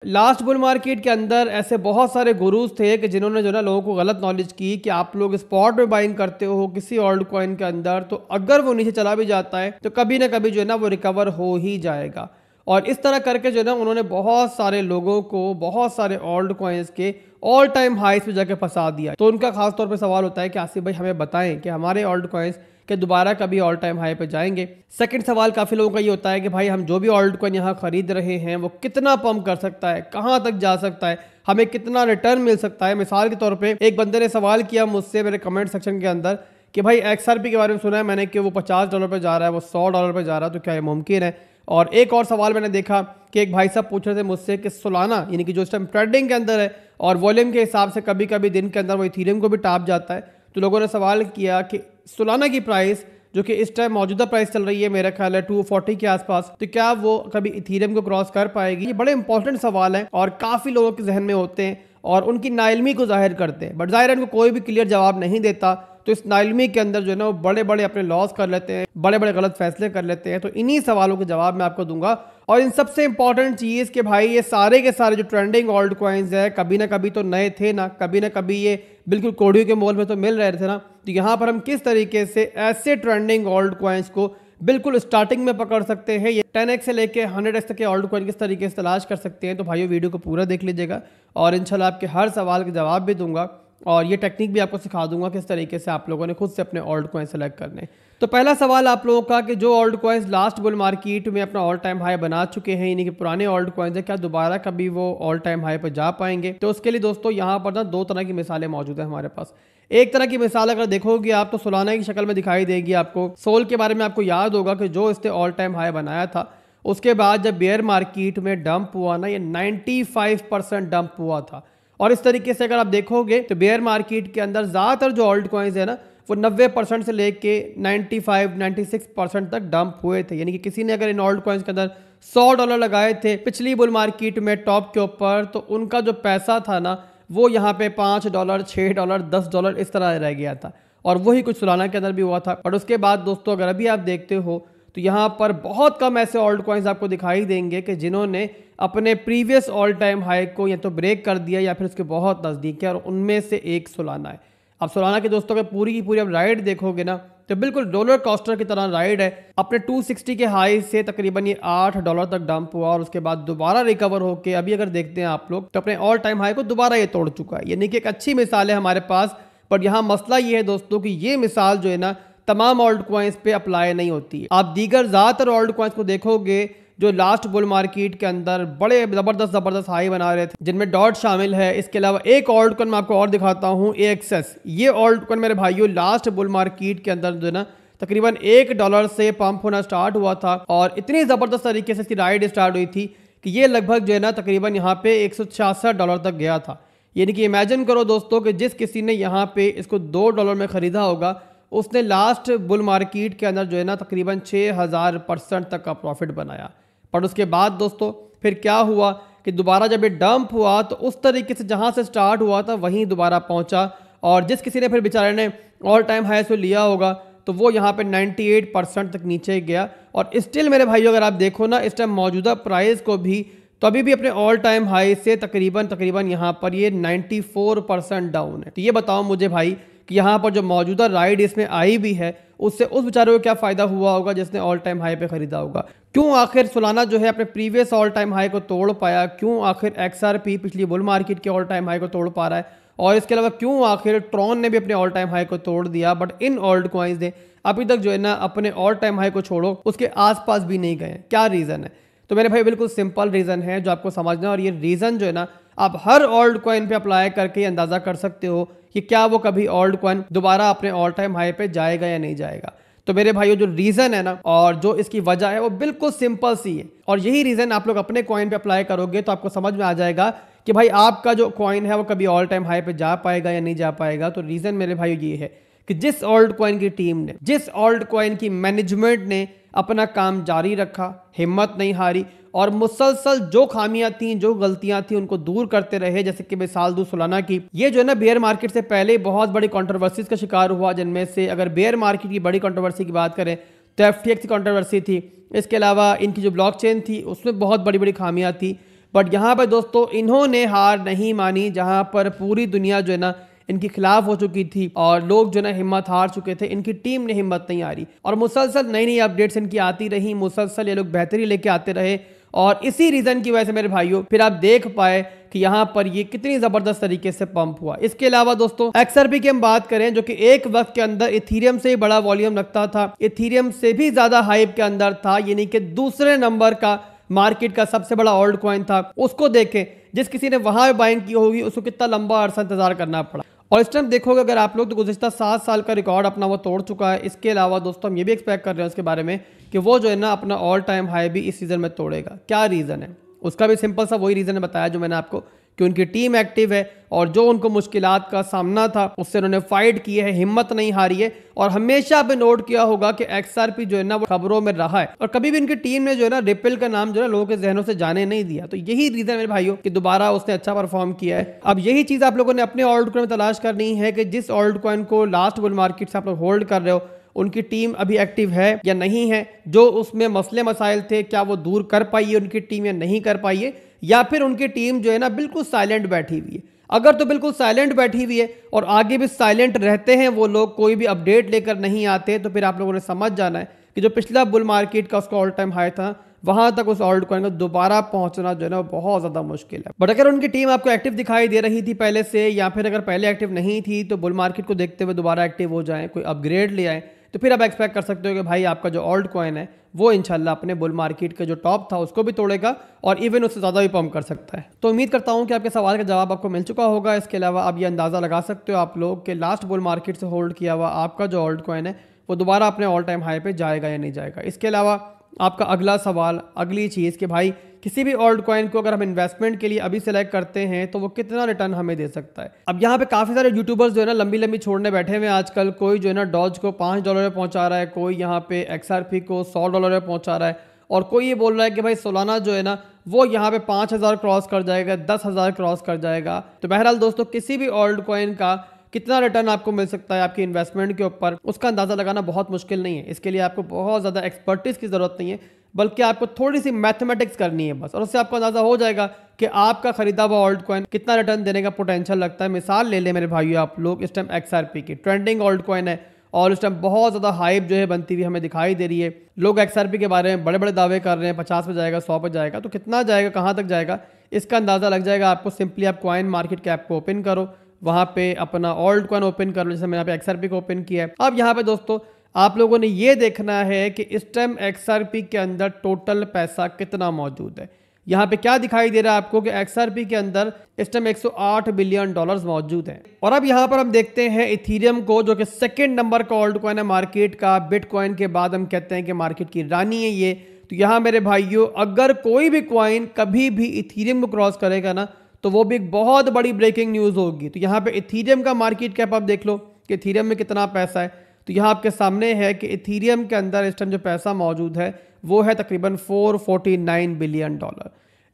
Last bull market के अंदर ऐसे बहुत सारे गुरुज थे कि जिन्होंने जो है ना लोगों को गलत नॉलेज की कि आप लोग स्पॉट में बाइंग करते हो किसी ऑल्ट कॉइन के अंदर, तो अगर वो नीचे चला भी जाता है तो कभी ना कभी जो है ना वो रिकवर हो ही जाएगा। और इस तरह करके जो है ना उन्होंने बहुत सारे लोगों को बहुत सारे ऑल्ट कॉइन्स के ऑल टाइम हाइस पे जाके फंसा दिया। तो उनका खास तौर पे सवाल होता है कि आसिफ भाई हमें बताएं कि हमारे ऑल्ट कॉइन्स कि दोबारा कभी ऑल टाइम हाई पे जाएंगे। सेकंड सवाल काफ़ी लोगों का ये होता है कि भाई हम जो भी ऑल्ट कॉइन यहाँ खरीद रहे हैं वो कितना पंप कर सकता है, कहाँ तक जा सकता है, हमें कितना रिटर्न मिल सकता है। मिसाल के तौर पे एक बंदे ने सवाल किया मुझसे मेरे कमेंट सेक्शन के अंदर कि भाई XRP के बारे में सुना है मैंने कि वो $50 पे जा रहा है, वो $100 पे जा रहा है, तो क्या ये मुमकिन है। और एक और सवाल मैंने देखा कि एक भाई साहब पूछ रहे थे मुझसे कि सोलाना यानी कि जो इस टाइम ट्रेडिंग के अंदर है और वॉल्यूम के हिसाब से कभी कभी दिन के अंदर वो इथीरियम को भी टाप जाता है, तो लोगों ने सवाल किया कि सोलाना की प्राइस जो कि इस टाइम मौजूदा प्राइस चल रही है मेरा ख्याल है 240 के आसपास, तो क्या वो कभी इथीरियम को क्रॉस कर पाएगी। ये बड़े इंपॉर्टेंट सवाल है और काफ़ी लोगों के जहन में होते हैं और उनकी नाइल्मी को जाहिर करते हैं, बट जाहिर है उनको कोई भी क्लियर जवाब नहीं देता। तो इस नाइल्मी के अंदर जो है ना वो बड़े बड़े अपने लॉस कर लेते हैं, बड़े बड़े गलत फैसले कर लेते हैं। तो इन्हीं सवालों के जवाब मैं आपको दूंगा। और इन सबसे इंपॉर्टेंट चीज़ कि भाई ये सारे के सारे जो ट्रेंडिंग ऑल्ट कॉइन्स है कभी ना कभी तो नए थे ना कभी ये बिल्कुल कोड़ियों के मोल में तो मिल रहे थे ना। तो यहाँ पर हम किस तरीके से ऐसे ट्रेंडिंग ऑल्ट कॉइन्स को बिल्कुल स्टार्टिंग में पकड़ सकते हैं, ये 10x से लेके 100x तक के ऑल्ट कॉइन किस तरीके से तलाश कर सकते हैं। तो भाइयों वीडियो को पूरा देख लीजिएगा और इंशाल्लाह आपके हर सवाल के जवाब भी दूंगा और ये टेक्निक भी आपको सिखा दूंगा किस तरीके से आप लोगों ने खुद से अपने ऑल्ट कॉइन सेलेक्ट करने। तो पहला सवाल आप लोगों का कि जो alt coins last bull market में अपना ऑल टाइम हाई बना चुके हैं यानी कि पुराने ऑल्ट कॉइन्स है, क्या दोबारा कभी वो ऑल टाइम हाई पर जा पाएंगे। तो उसके लिए दोस्तों यहाँ पर ना दो तरह की मिसालें मौजूद है हमारे पास। एक तरह की मिसाल अगर देखोगे आप तो सोलाना की शक्ल में दिखाई देगी आपको। सोल के बारे में आपको याद होगा कि जो इसने ऑल टाइम हाई बनाया था उसके बाद जब बेयर मार्केट में डंप हुआ ना, ये 95% डंप हुआ था। और इस तरीके से अगर आप देखोगे तो बेयर मार्केट के अंदर ज़्यादातर जो ऑल्ट कॉइन्स है ना वो 90% से लेके 95-96% तक डंप हुए थे। यानी कि किसी ने अगर इन ऑल्ट कॉइन्स के अंदर $100 लगाए थे पिछली बुल मार्केट में टॉप के ऊपर, तो उनका जो पैसा था ना वो यहाँ पे $5, $6, $10 इस तरह रह गया था। और वही कुछ सोलाना के अंदर भी हुआ था। और उसके बाद दोस्तों अगर अभी आप देखते हो तो यहाँ पर बहुत कम ऐसे ऑल्ट कॉइन्स आपको दिखाई देंगे कि जिन्होंने अपने प्रीवियस ऑल टाइम हाई को या तो ब्रेक कर दिया या फिर उसके बहुत नज़दीक है, और उनमें से एक सोलाना है। अब सोलाना के दोस्तों के पूरी की पूरी अब राइड देखोगे ना तो बिल्कुल रोलर कोस्टर की तरह राइड है। अपने 260 के हाई से तकरीबन ये $8 तक डंप हुआ और उसके बाद दोबारा रिकवर होके अभी अगर देखते हैं आप लोग तो अपने ऑल टाइम हाई को दोबारा ये तोड़ चुका है। यानी कि एक अच्छी मिसाल है हमारे पास। पर यहाँ मसला ये है दोस्तों कि ये मिसाल जो है ना तमाम ऑल्ट कॉइन्स पे अप्लाई नहीं होती है। आप दीगर ज़्यादातर ऑल्ट कॉइन्स को देखोगे जो लास्ट बुल मार्केट के अंदर बड़े ज़बरदस्त हाई बना रहे थे जिनमें डॉट शामिल है। इसके अलावा एक ऑल्ट कॉइन मैं आपको और दिखाता हूँ, AXS। ये ऑल्ट कॉइन मेरे भाइयों लास्ट बुल मार्केट के अंदर जो है ना तकरीबन $1 से पंप होना स्टार्ट हुआ था और इतनी ज़बरदस्त तरीके से इसकी राइड स्टार्ट हुई थी कि ये लगभग जो है ना तकरीबन यहाँ पे $166 तक गया था। यानी कि इमेजिन करो दोस्तों कि जिस किसी ने यहाँ पे इसको $2 में ख़रीदा होगा उसने लास्ट बुल मार्केट के अंदर जो है ना तकरीबन 6000% तक का प्रॉफिट बनाया। पर उसके बाद दोस्तों फिर क्या हुआ कि दोबारा जब ये डंप हुआ तो उस तरीके से जहाँ से स्टार्ट हुआ था वहीं दोबारा पहुँचा और जिस किसी ने फिर बेचारे ने ऑल टाइम हाई से लिया होगा तो वो यहाँ पे 98% तक नीचे गया। और स्टिल मेरे भाइयों अगर आप देखो ना इस टाइम मौजूदा प्राइस को भी तो अभी भी अपने ऑल टाइम हाई से तकरीबन यहाँ पर ये 94% डाउन है। तो ये बताओ मुझे भाई कि यहाँ पर जो मौजूदा राइड इसमें आई भी है उससे उस बेचारे को क्या फ़ायदा हुआ होगा जिसने ऑल टाइम हाई पे ख़रीदा होगा। क्यों आखिर सोलाना जो है अपने प्रीवियस ऑल टाइम हाई को तोड़ पाया, क्यों आखिर XRP पिछली बुल मार्केट के ऑल टाइम हाई को तोड़ पा रहा है, और इसके अलावा क्यों आखिर ट्रॉन ने भी अपने ऑल टाइम हाई को तोड़ दिया, बट इन ऑल्ट कॉइन्स ने अभी तक जो है ना अपने ऑल टाइम हाई को छोड़ो उसके आसपास भी नहीं गए। क्या रीज़न है? तो मेरे भाई बिल्कुल सिंपल रीज़न है जो आपको समझना है और ये रीज़न जो है ना आप हर ऑल्ट कॉइन पे अप्लाई करके अंदाज़ा कर सकते हो कि क्या वो कभी ऑल्ट कॉइन दोबारा अपने ऑल टाइम हाई पे जाएगा या नहीं जाएगा। तो मेरे भाइयों जो रीज़न है ना और जो इसकी वजह है वो बिल्कुल सिंपल सी है और यही रीज़न आप लोग अपने कॉइन पे अप्लाई करोगे तो आपको समझ में आ जाएगा कि भाई आपका जो कॉइन है वो कभी ऑल टाइम हाई पे जा पाएगा या नहीं जा पाएगा। तो रीज़न मेरे भाइयों ये है कि जिस ऑल्ट कॉइन की टीम ने, जिस ऑल्ट कॉइन की मैनेजमेंट ने अपना काम जारी रखा, हिम्मत नहीं हारी और मुसलसल जो खामियां थी, जो गलतियां थी उनको दूर करते रहे। जैसे कि मिसाल दूं सोलाना की, ये जो है ना बेयर मार्केट से पहले बहुत बड़ी कंट्रोवर्सीज का शिकार हुआ, जिनमें से अगर बेयर मार्केट की बड़ी कंट्रोवर्सी की बात करें तो FTX की कंट्रोवर्सी थी। इसके अलावा इनकी जो ब्लॉकचेन थी उसमें बहुत बड़ी बड़ी खामियां थी। बट यहाँ पे दोस्तों इन्होंने हार नहीं मानी, जहां पर पूरी दुनिया जो है ना इनके खिलाफ हो चुकी थी और लोग जो ना हिम्मत हार चुके थे, इनकी टीम ने हिम्मत नहीं हारी और मुसलसल नई नई अपडेट्स इनकी आती रही, मुसलसल ये लोग बेहतरी लेके आते रहे और इसी रीजन की वजह से मेरे भाइयों फिर आप देख पाए कि यहाँ पर ये कितनी जबरदस्त तरीके से पंप हुआ। इसके अलावा दोस्तों XRP की हम बात करें, जो कि एक वक्त के अंदर इथीरियम से ही बड़ा वॉल्यूम रखता था, इथीरियम से भी ज्यादा हाइप के अंदर था, यानी कि दूसरे नंबर का मार्केट का सबसे बड़ा ऑल्ट कॉइन था, उसको देखें जिस किसी ने वहां बाइंग की होगी उसको कितना लंबा अरसा इंतजार करना पड़ा। और इस टाइम देखोगे अगर आप लोग तो गुज़िश्ता 7 साल का रिकॉर्ड अपना वो तोड़ चुका है। इसके अलावा दोस्तों हम ये भी एक्सपेक्ट कर रहे हैं उसके बारे में कि वो जो है ना अपना ऑल टाइम हाई भी इस सीजन में तोड़ेगा। क्या रीज़न है उसका भी सिंपल सा वही रीज़न है बताया जो मैंने आपको, कि उनकी टीम एक्टिव है और जो उनको मुश्किलात का सामना था उससे उन्होंने फाइट की है, हिम्मत नहीं हारी है। और हमेशा आपने नोट किया होगा कि XRP जो है ना वो खबरों में रहा है और कभी भी इनकी टीम ने जो है ना रिपल का नाम जो है लोगों के जहनों से जाने नहीं दिया। तो यही रीजन है मेरे भाइयों कि दोबारा उसने अच्छा परफॉर्म किया है। अब यही चीज आप लोगों ने अपने ऑल्ट कॉइन में तलाश करनी है कि जिस ऑल्ट कॉइन को लास्ट बुल मार्केट से आप लोग होल्ड कर रहे हो उनकी टीम अभी एक्टिव है या नहीं है, जो उसमें मसले मसाइल थे क्या वो दूर कर पाई है उनकी टीम या नहीं कर पाई है, या फिर उनकी टीम जो है ना बिल्कुल साइलेंट बैठी हुई है। अगर तो बिल्कुल साइलेंट बैठी हुई है और आगे भी साइलेंट रहते हैं वो लोग, कोई भी अपडेट लेकर नहीं आते, तो फिर आप लोगों ने समझ जाना है कि जो पिछला बुल मार्केट का उसका ऑल टाइम हाई था वहां तक उस ऑल्ट कॉइन का दोबारा पहुंचना जो है ना बहुत ज्यादा मुश्किल है। बट अगर उनकी टीम आपको एक्टिव दिखाई दे रही थी पहले से, या फिर अगर पहले एक्टिव नहीं थी तो बुल मार्केट को देखते हुए दोबारा एक्टिव हो जाए, कोई अपग्रेड ले आए, तो फिर आप एक्सपेक्ट कर सकते हो कि भाई आपका जो ऑल्ट कॉइन है वो इंशाल्लाह अपने बुल मार्केट का जो टॉप था उसको भी तोड़ेगा और इवन उससे ज़्यादा भी पंप कर सकता है। तो उम्मीद करता हूं कि आपके सवाल का जवाब आपको मिल चुका होगा। इसके अलावा अब ये अंदाज़ा लगा सकते हो आप लोग कि लास्ट बुल मार्केट से होल्ड किया हुआ आपका जो ऑल्ट कॉइन है वो दोबारा अपने ऑल टाइम हाई पे जाएगा या नहीं जाएगा। इसके अलावा आपका अगला सवाल, अगली चीज़ कि भाई किसी भी ऑल्ट कॉइन को अगर हम इन्वेस्टमेंट के लिए अभी सेलेक्ट करते हैं तो वो कितना रिटर्न हमें दे सकता है। अब यहाँ पे काफ़ी सारे यूट्यूबर्स जो है ना लंबी लंबी छोड़ने बैठे हुए हैं आजकल। कोई जो है ना डॉज को $5 में पहुंचा रहा है, कोई यहाँ पे XRP को $100 में पहुंचा रहा है और कोई ये बोल रहा है कि भाई सोलाना जो है ना वो यहाँ पे 5000 क्रॉस कर जाएगा, 10,000 क्रॉस कर जाएगा। तो बहरहाल दोस्तों किसी भी ऑल्ट कॉइन का कितना रिटर्न आपको मिल सकता है आपकी इन्वेस्टमेंट के ऊपर, उसका अंदाज़ा लगाना बहुत मुश्किल नहीं है। इसके लिए आपको बहुत ज़्यादा एक्सपर्टीज की ज़रूरत नहीं है, बल्कि आपको थोड़ी सी मैथमेटिक्स करनी है बस, और उससे आपको अंदाज़ा हो जाएगा कि आपका खरीदा हुआ ऑल्ट कॉइन कितना रिटर्न देने का पोटेंशियल लगता है। मिसाल ले लें मेरे भाइयों आप लोग, इस टाइम XRP की ट्रेंडिंग ऑल्ट कॉइन है और इस टाइम बहुत ज़्यादा हाइप जो है बनती हुई हमें दिखाई दे रही है। लोग XRP के बारे में बड़े बड़े दावे कर रहे हैं 50 पे जाएगा, 100 पे जाएगा। तो कितना जाएगा, कहाँ तक जाएगा, इसका अंदाज़ा लग जाएगा आपको। सिंपली आप कॉइन मार्केट कैप को ओपन करो, वहाँ पे अपना ऑल्ट कॉइन ओपन कर लो, जैसे मैंने यहाँ पे XRP को ओपन किया है। अब यहाँ पे दोस्तों आप लोगों ने ये देखना है कि इस टाइम XRP के अंदर टोटल पैसा कितना मौजूद है। यहाँ पे क्या दिखाई दे रहा है आपको कि XRP के अंदर इस टाइम $108 बिलियन मौजूद हैं। और अब यहाँ पर हम देखते हैं इथीरियम को, जो कि सेकंड नंबर का ऑल्ट कॉइन है मार्केट का। बिटकॉइन के बाद हम कहते हैं कि मार्केट की रानी है ये। तो यहाँ मेरे भाइयों अगर कोई भी कॉइन कभी भी इथीरियम को क्रॉस करेगा ना तो वो भी एक बहुत बड़ी ब्रेकिंग न्यूज़ होगी। तो यहाँ पे इथीरियम का मार्केट कैप आप देख लो कि इथीरियम में कितना पैसा है। तो यहाँ आपके सामने है कि इथीरियम के अंदर इस टाइम जो पैसा मौजूद है वो है तकरीबन $449 बिलियन।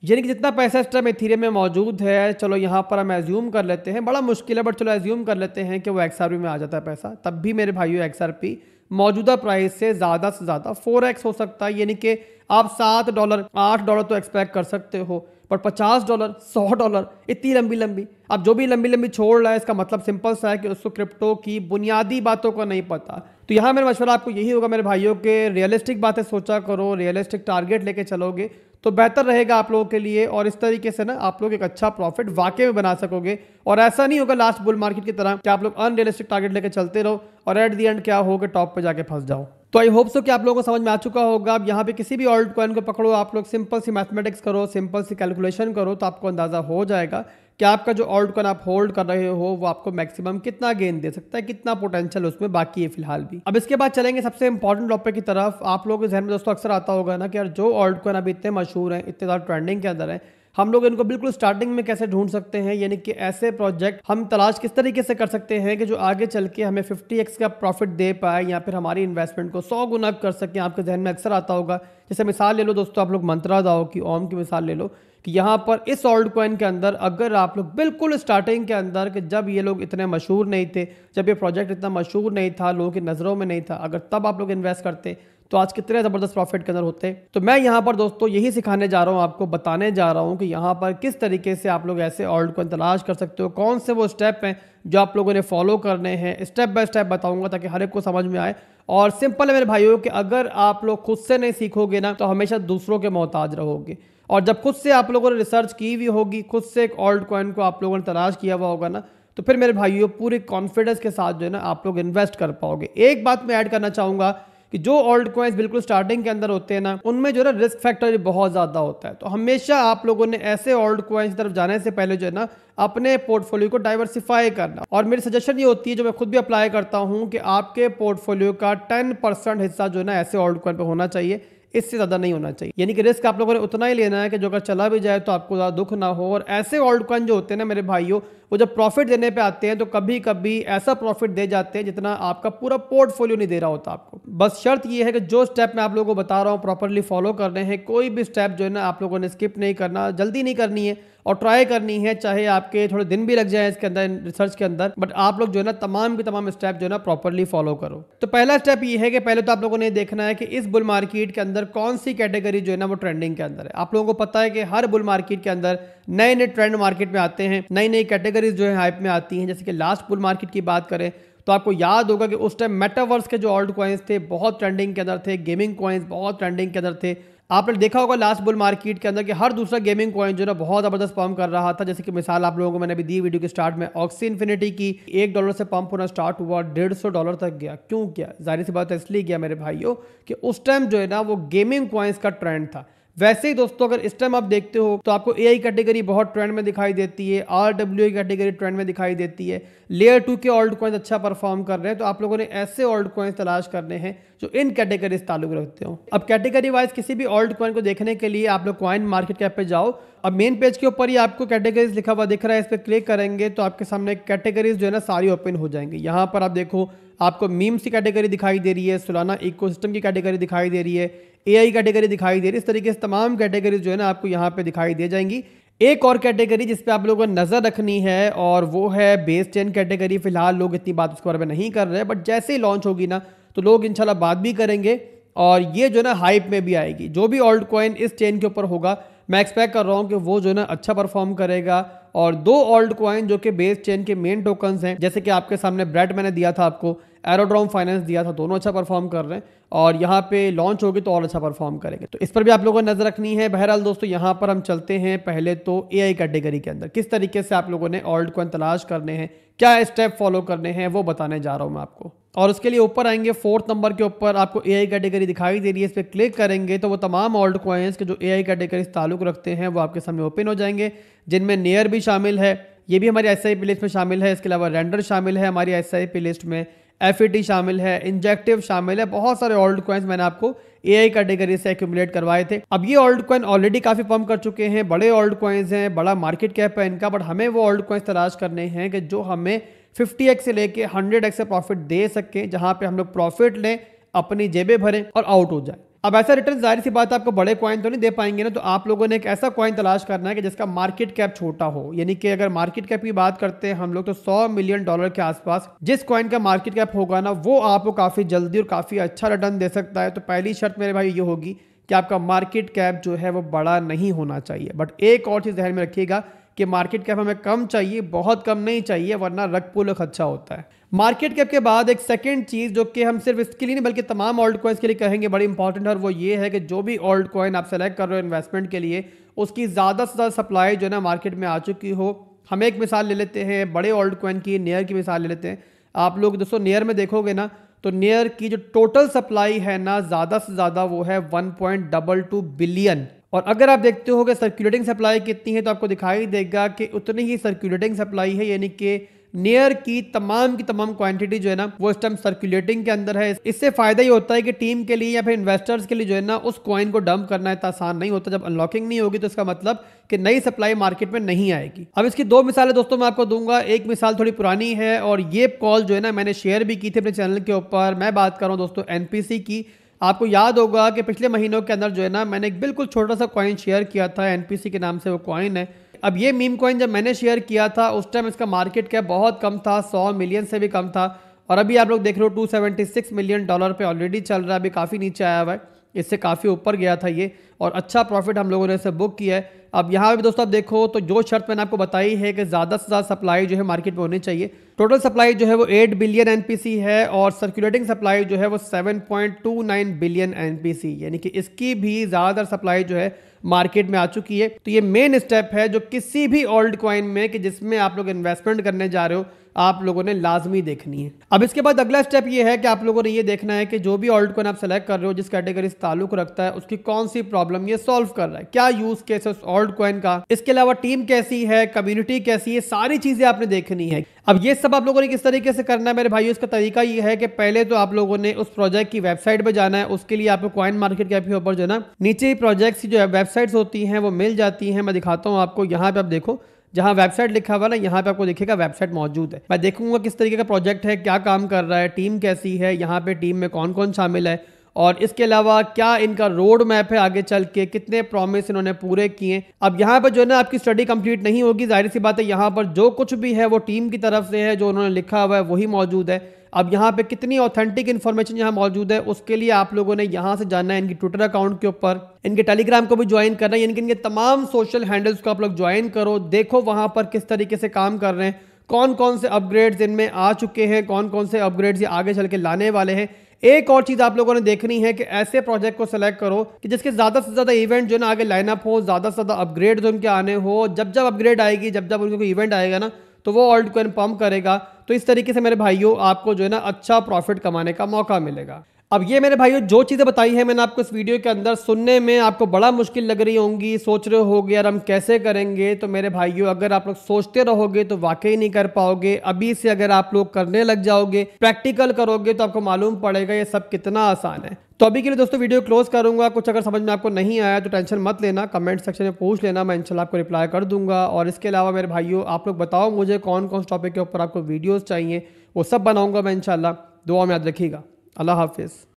यानी कि जितना पैसा इस टाइम इथीरियम में मौजूद है, चलो यहाँ पर हम एज्यूम कर लेते हैं, बड़ा मुश्किल है बट चलो एज्यूम कर लेते हैं कि वो XRP में आ जाता है पैसा, तब भी मेरे भाइयों XRP मौजूदा प्राइस से ज़्यादा 4x हो सकता है। यानी कि आप $7, $8 तो एक्सपेक्ट कर सकते हो, पर $50, $100 इतनी लंबी लंबी, अब जो भी लंबी लंबी छोड़ रहा है इसका मतलब सिंपल सा है कि उसको क्रिप्टो की बुनियादी बातों को नहीं पता। तो यहाँ मेरा मशवरा आपको यही होगा मेरे भाइयों के रियलिस्टिक बातें सोचा करो, रियलिस्टिक टारगेट लेके चलोगे तो बेहतर रहेगा आप लोगों के लिए, और इस तरीके से ना आप लोग एक अच्छा प्रॉफिट वाकई में बना सकोगे। और ऐसा नहीं होगा लास्ट बुल मार्केट की तरह कि आप लोग अनरियलिस्टिक टारगेट लेके चलते रहो और एट दी एंड क्या हो कि टॉप पे जाके फंस जाओ। तो आई होप सो कि आप लोगों को समझ में आ चुका होगा। अब यहाँ पे किसी भी ऑल्ट कॉइन को पकड़ो, आप लोग सिंपल सी मैथमेटिक्स करो, सिंपल सी कैलकुलेशन करो, तो आपको अंदाजा हो जाएगा कि आपका जो ऑल्ट कॉइन आप होल्ड कर रहे हो वो आपको मैक्सिमम कितना गेन दे सकता है, कितना पोटेंशियल उसमें बाकी है फिलहाल भी। अब इसके बाद चलेंगे सबसे इंपॉर्टेंट टॉपिक की तरफ। आप लोगों के जहन में दोस्तों अक्सर आता होगा ना कि यार जो ऑल्ट कॉइन अभी इतने मशहूर हैं, इतने ज़्यादा ट्रेंडिंग के अंदर है, हम लोग इनको बिल्कुल स्टार्टिंग में कैसे ढूंढ सकते हैं, यानी कि ऐसे प्रोजेक्ट हम तलाश किस तरीके से कर सकते हैं कि जो आगे चल के हमें 50x का प्रॉफिट दे पाए या फिर हमारी इन्वेस्टमेंट को 100 गुना कर सकें। आपके जहन में अक्सर आता होगा, जैसे मिसाल ले लो दोस्तों, आप लोग मंत्रा दाओ की ओम की मिसाल ले लो कि यहाँ पर इस ऑल्ट कॉइन के अंदर अगर आप लोग बिल्कुल स्टार्टिंग के अंदर कि जब ये लोग इतने मशहूर नहीं थे, जब ये प्रोजेक्ट इतना मशहूर नहीं था, लोगों की नज़रों में नहीं था, अगर तब आप लोग इन्वेस्ट करते तो आज कितने ज़बरदस्त प्रॉफिट के अंदर होते। तो मैं यहाँ पर दोस्तों यही सिखाने जा रहा हूँ, आपको बताने जा रहा हूँ कि यहाँ पर किस तरीके से आप लोग ऐसे ऑल्ट कॉइन तलाश कर सकते हो, कौन से वो स्टेप हैं जो आप लोगों ने फॉलो करने हैं। स्टेप बाय स्टेप बताऊंगा ताकि हर एक को समझ में आए। और सिंपल है मेरे भाइयों कि अगर आप लोग खुद से नहीं सीखोगे ना तो हमेशा दूसरों के मोहताज रहोगे। और जब खुद से आप लोगों ने रिसर्च की हुई होगी, खुद से एक ऑल्ट कॉइन को आप लोगों ने तलाश किया हुआ होगा ना, तो फिर मेरे भाइयों पूरे कॉन्फिडेंस के साथ जो है ना आप लोग इन्वेस्ट कर पाओगे। एक बात मैं ऐड करना चाहूँगा कि जो ऑल्ट कॉइन्स बिल्कुल स्टार्टिंग के अंदर होते हैं ना, उनमें जो है ना रिस्क फैक्टर बहुत ज़्यादा होता है। तो हमेशा आप लोगों ने ऐसे ऑल्ट कॉइन्स की तरफ जाने से पहले जो है ना अपने पोर्टफोलियो को डाइवर्सिफाई करना। और मेरी सजेशन ये होती है, जो मैं खुद भी अप्लाई करता हूँ, कि आपके पोर्टफोलियो का 10% हिस्सा जो है ना ऐसे ऑल्ट कॉइन पर होना चाहिए, इससे ज़्यादा नहीं होना चाहिए। यानी कि रिस्क आप लोगों ने उतना ही लेना है कि जो अगर चला भी जाए तो आपको ज़्यादा दुख ना हो। और ऐसे ऑल्ट कॉइन जो होते हैं ना मेरे भाइयों, वो जब प्रॉफिट देने पे आते हैं तो कभी कभी ऐसा प्रॉफिट दे जाते हैं जितना आपका पूरा पोर्टफोलियो नहीं दे रहा होता आपको। बस शर्त ये है कि जो स्टेप मैं आप लोगों को बता रहा हूँ प्रॉपरली फॉलो करने हैं। कोई भी स्टेप जो है ना आप लोगों ने स्किप नहीं करना, जल्दी नहीं करनी है और ट्राई करनी है, चाहे आपके थोड़े दिन भी लग जाए इसके अंदर, रिसर्च के अंदर, बट आप लोग जो है ना तमाम के तमाम स्टेप जो है ना प्रॉपरली फॉलो करो। तो पहला स्टेप ये है कि पहले तो आप लोगों ने देखना है कि इस बुल मार्केट के अंदर कौन सी कैटेगरी जो है ना वो ट्रेंडिंग के अंदर है। आप लोगों को पता है कि हर बुल मार्केट के अंदर नए नए ट्रेंड मार्केट में आते हैं, नई नई कैटेगरीज जो है हाइप में आती हैं। जैसे कि लास्ट बुल मार्केट की बात करें तो आपको याद होगा कि उस टाइम मेटावर्स के जो ऑल्ट कॉइन्स थे बहुत ट्रेंडिंग के अंदर थे, गेमिंग कॉइन्स बहुत ट्रेंडिंग के अंदर थे। आपने देखा होगा लास्ट बुल मार्केट के अंदर कि हर दूसरा गेमिंग कॉइन जो है ना बहुत ज़बरदस्त पंप कर रहा था। जैसे कि मिसाल आप लोगों को मैंने अभी दी वीडियो के स्टार्ट में, ऑक्सी इन्फिनिटी की $1 से पंप होना स्टार्ट हुआ, $150 तक गया। क्यों गया? जाहिर सी बात है इसलिए गया मेरे भाइयों कि उस टाइम जो है ना वो गेमिंग कॉइन्स का ट्रेंड था। वैसे ही दोस्तों अगर इस टाइम आप देखते हो तो आपको एआई कैटेगरी बहुत ट्रेंड में दिखाई देती है, आरडब्ल्यूआई कैटेगरी ट्रेंड में दिखाई देती है, लेयर 2 के ऑल्ट कॉइन्स अच्छा परफॉर्म कर रहे हैं। तो आप लोगों ने ऐसे ऑल्ट कॉइन्स तलाश करने हैं जो इन कैटेगरीज ताल्लुक रखते हो। अब कैटेगरी वाइज किसी भी ऑल्ट कॉइन को देखने के लिए आप लोग कॉइन मार्केट कैप पे जाओ। अब मेन पेज के ऊपर ही आपको कैटेगरीज लिखा हुआ दिख रहा है, इस पर क्लिक करेंगे तो आपके सामने कैटेगरीज जो है ना सारी ओपन हो जाएंगी। यहाँ पर आप देखो आपको मीम्स की कैटेगरी दिखाई दे रही है, सोलाना इकोसिस्टम की कैटेगरी दिखाई दे रही है, एआई कैटेगरी दिखाई दे रही है। इस तरीके से तमाम कैटेगरीज जो है ना आपको यहाँ पे दिखाई दे जाएंगी। एक और कैटेगरी जिस पे आप लोगों को नजर रखनी है और वो है बेस चेन कैटेगरी। फिलहाल लोग इतनी बात उसके बारे में नहीं कर रहे, बट जैसे ही लॉन्च होगी ना तो लोग इंशाल्लाह बात भी करेंगे और ये जो है ना हाइप में भी आएगी। जो भी ऑल्ट कॉइन इस चेन के ऊपर होगा मैं एक्सपेक्ट कर रहा हूँ कि वो जो है ना अच्छा परफॉर्म करेगा। और दो ऑल्ट कॉइन जो कि बेस चेन के मेन टोकन्स हैं, जैसे कि आपके सामने ब्रेड मैंने दिया था, आपको एरोड्रोम फाइनेंस दिया था, दोनों अच्छा परफॉर्म कर रहे हैं और यहाँ पे लॉन्च होगी तो और अच्छा परफॉर्म करेंगे। तो इस पर भी आप लोगों को नजर रखनी है। बहरहाल दोस्तों यहाँ पर हम चलते हैं पहले तो एआई कैटेगरी के अंदर किस तरीके से आप लोगों ने ऑल्ट कॉइन तलाश करने हैं, क्या स्टेप फॉलो करने हैं, वो बताने जा रहा हूँ मैं आपको। और उसके लिए ऊपर आएंगे 4th नंबर के ऊपर आपको एआई कैटेगरी दिखाई दे रही है, इस पर क्लिक करेंगे तो वो तमाम ऑल्ट कॉइन्स के जो एआई कैटेगरी ताल्लुक रखते हैं वो आपके सामने ओपन हो जाएंगे, जिनमें नियर भी शामिल है, ये भी हमारी एसआईपी लिस्ट में शामिल है। इसके अलावा रेंडर शामिल है हमारी एसआईपी लिस्ट में, एफईटी शामिल है, इंजेक्टिव शामिल है। बहुत सारे ऑल्ट कॉइन्स मैंने आपको एआई कैटेगरी से एक्यूमुलेट करवाए थे। अब ये ऑल्ट कॉइन ऑलरेडी काफी पंप कर चुके हैं, बड़े ऑल्ट कॉइन्स हैं, बड़ा मार्केट कैप है इनका, बट हमें वो ऑल्ट कॉइन्स तलाश करने हैं कि जो हमें 50x से लेके 100x से प्रॉफिट दे सके, जहां पे हम लोग प्रॉफिट लें, अपनी जेबें भरें और आउट हो जाए। अब ऐसा रिटर्न जाहिर सी बात है आपको बड़े कॉइन तो नहीं दे पाएंगे ना, तो आप लोगों ने एक ऐसा कॉइन तलाश करना है कि जिसका मार्केट कैप छोटा हो। यानी कि अगर मार्केट कैप की बात करते हैं हम लोग तो $100 मिलियन के आसपास जिस कॉइन का मार्केट कैप होगा ना, वो आपको काफी जल्दी और काफी अच्छा रिटर्न दे सकता है। तो पहली शर्त मेरे भाई ये होगी कि आपका मार्केट कैप जो है वो बड़ा नहीं होना चाहिए। बट एक और चीज ध्यान में रखिएगा कि मार्केट कैप हमें कम चाहिए, बहुत कम नहीं चाहिए, वरना रग पुल खर्चा होता है। मार्केट कैप के बाद एक सेकंड चीज जो कि हम सिर्फ इसके लिए नहीं बल्कि तमाम ऑल्ट कॉइन्स के लिए कहेंगे बड़ी इंपॉर्टेंट है, और वो ये है कि जो भी ऑल्ट कॉइन आप सेलेक्ट कर रहे हो इन्वेस्टमेंट के लिए, उसकी ज़्यादा से ज़्यादा सप्लाई जो है ना मार्केट में आ चुकी हो। हम एक मिसाल ले लेते हैं बड़े ऑल्ट कॉइन की, नियर की मिसाल ले लेते हैं। आप लोग दोस्तों नियर में देखोगे ना तो नियर की जो टोटल सप्लाई है ना, ज़्यादा से ज़्यादा वो है 1.22 बिलियन। और अगर आप देखते हो कि सर्कुलेटिंग सप्लाई कितनी है तो आपको दिखाई देगा कि उतनी ही सर्कुलेटिंग सप्लाई है। यानी कि नियर की तमाम क्वांटिटी जो है ना वो इस टाइम सर्कुलेटिंग के अंदर है। इससे फायदा ये होता है कि टीम के लिए या फिर इन्वेस्टर्स के लिए जो है ना उस कॉइन को डंप करना इतना आसान नहीं होता। जब अनलॉकिंग नहीं होगी तो इसका मतलब कि नई सप्लाई मार्केट में नहीं आएगी। अब इसकी दो मिसालें दोस्तों मैं आपको दूंगा। एक मिसाल थोड़ी पुरानी है और ये कॉल जो है ना मैंने शेयर भी की थी अपने चैनल के ऊपर। मैं बात कर रहा हूँ दोस्तों एनपीसी की। आपको याद होगा कि पिछले महीनों के अंदर जो है ना मैंने एक बिल्कुल छोटा सा कॉइन शेयर किया था, एनपीसी के नाम से वो कॉइन है। अब ये मीम कॉइन जब मैंने शेयर किया था उस टाइम इसका मार्केट कैप बहुत कम था, 100 मिलियन से भी कम था। और अभी आप लोग देख रहे हो $276 मिलियन पे ऑलरेडी चल रहा है, अभी काफ़ी नीचे आया हुआ है, इससे काफ़ी ऊपर गया था ये, और अच्छा प्रॉफिट हम लोगों ने इसे बुक किया है। अब यहाँ पे दोस्तों आप देखो तो जो शर्त मैंने आपको बताई है कि ज़्यादा से ज़्यादा सप्लाई जो है मार्केट में होनी चाहिए। टोटल सप्लाई जो है वो 8 बिलियन एनपीसी है और सर्कुलेटिंग सप्लाई जो है वो 7.29 बिलियन एनपीसी, यानी कि इसकी भी ज़्यादातर सप्लाई जो है मार्केट में आ चुकी है। तो ये मेन स्टेप है जो किसी भी ओल्ड कॉइन में कि जिसमें आप लोग इन्वेस्टमेंट करने जा रहे हो आप लोगों ने लाजमी देखनी है। अब इसके बाद अगला स्टेप ये है कि आप लोगों ने ये देखना है कि जो भी ओल्ड कॉइन आप सेलेक्ट कर रहे हो, जिस कैटेगरी से ताल्लुक रखता है, उसकी कौन सी प्रॉब्लम ये सॉल्व कर रहा है, क्या यूज केस है उस ओल्ड कॉइन का, इसके अलावा टीम कैसी है, कम्युनिटी कैसी है, सारी चीजें आपने देखनी है। अब ये सब आप लोगों ने किस तरीके से करना है मेरे भाइयों, इसका तरीका ये है कि पहले तो आप लोगों ने उस प्रोजेक्ट की वेबसाइट पे जाना है। उसके लिए आपको कॉइन मार्केट कैप के ऊपर जो है ना नीचे ही प्रोजेक्ट्स की जो वेबसाइट्स होती हैं वो मिल जाती हैं। मैं दिखाता हूँ आपको, यहाँ पे आप देखो जहां वेबसाइट लिखा हुआ ना, यहाँ पे आपको दिखेगा वेबसाइट मौजूद है। मैं देखूंगा किस तरीके का प्रोजेक्ट है, क्या काम कर रहा है, टीम कैसी है, यहाँ पे टीम में कौन कौन शामिल है, और इसके अलावा क्या इनका रोड मैप है आगे चल के, कितने प्रॉमिस इन्होंने पूरे किए। अब यहाँ पर जो है ना आपकी स्टडी कंप्लीट नहीं होगी, जाहिर सी बात है, यहाँ पर जो कुछ भी है वो टीम की तरफ से है, जो उन्होंने लिखा हुआ है वही मौजूद है। अब यहाँ पे कितनी ऑथेंटिक इन्फॉर्मेशन यहाँ मौजूद है उसके लिए आप लोगों ने यहाँ से जानना है इनकी ट्विटर अकाउंट के ऊपर, इनके टेलीग्राम को भी ज्वाइन करना है, यानी कि इनके तमाम सोशल हैंडल्स को आप लोग ज्वाइन करो, देखो वहाँ पर किस तरीके से काम कर रहे हैं, कौन कौन से अपग्रेड्स इनमें आ चुके हैं, कौन कौन से अपग्रेड्स ये आगे चल के लाने वाले हैं। एक और चीज आप लोगों ने देखनी है कि ऐसे प्रोजेक्ट को सिलेक्ट करो कि जिसके ज्यादा से ज्यादा इवेंट जो है ना आगे लाइनअप हो, ज्यादा से ज्यादा अपग्रेड जो उनके आने हो, जब जब अपग्रेड आएगी, जब जब उनको इवेंट आएगा ना तो वो ओल्ड कॉइन पंप करेगा। तो इस तरीके से मेरे भाइयों आपको जो है ना अच्छा प्रॉफिट कमाने का मौका मिलेगा। अब ये मेरे भाइयों जो चीज़ें बताई है मैंने आपको इस वीडियो के अंदर, सुनने में आपको बड़ा मुश्किल लग रही होंगी, सोच रहे होगे यार हम कैसे करेंगे, तो मेरे भाइयों अगर आप लोग सोचते रहोगे तो वाकई नहीं कर पाओगे। अभी से अगर आप लोग करने लग जाओगे, प्रैक्टिकल करोगे, तो आपको मालूम पड़ेगा ये सब कितना आसान है। तो अभी के लिए दोस्तों वीडियो क्लोज करूंगा। कुछ अगर समझ में आपको नहीं आया तो टेंशन मत लेना, कमेंट सेक्शन में पूछ लेना, मैं इंशाल्लाह आपको रिप्लाई कर दूंगा। और इसके अलावा मेरे भाइयों आप लोग बताओ मुझे कौन कौन से टॉपिक के ऊपर आपको वीडियोस चाहिए, वो सब बनाऊंगा मैं इंशाल्लाह। दुआ में याद रखिएगा। अल्लाह हाफिज़।